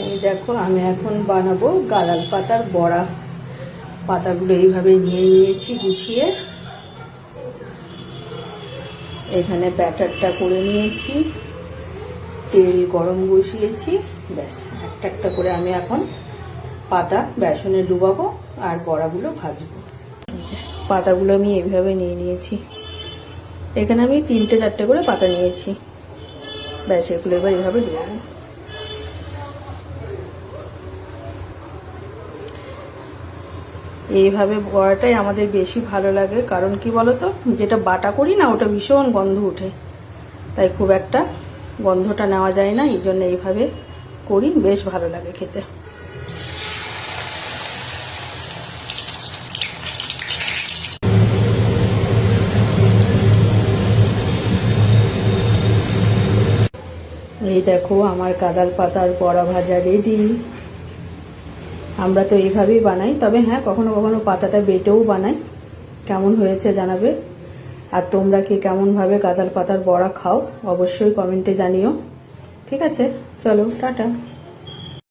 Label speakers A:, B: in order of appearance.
A: এই দেখো আমি এখন বানাবো গালাল পাতার বড়া। পাতাগুলো এইভাবে নিয়ে নিয়েছি গুছিয়ে, এখানে ব্যাটারটা করে নিয়েছি, তেল গরম বসিয়েছি। ব্যাস একটা একটা করে আমি এখন পাতা বেসনে ডুবাবো আর বড়াগুলো ভাজবো। পাতাগুলো আমি এইভাবে নিয়ে নিয়েছি, এখানে আমি 3-4টে করে পাতা নিয়েছি। ব্যাস এগুলো এবার এইভাবে ডুবাবো। এইভাবে বড়াটাই আমাদের বেশি ভালো লাগে, কারণ কি বলতো, যেটা বাটা করি না ওটা ভীষণ গন্ধ উঠে, তাই খুব একটা গন্ধটা নেওয়া যায় না, এই জন্য এইভাবে করি, বেশ ভালো লাগে খেতে। এই দেখো আমার গাঁদাল পাতার বড়া ভাজা রেডি। আমরা তো এইভাবেই বানাই, তবে হ্যাঁ কখনো কখনো পাতাটা বেটেও বানাই। কেমন হয়েছে জানাবে। আর তোমরা কি কেমনভাবে গাঁদাল পাতার বড়া খাও অবশ্যই কমেন্টে জানিও। ঠিক আছে, চলো টাটা।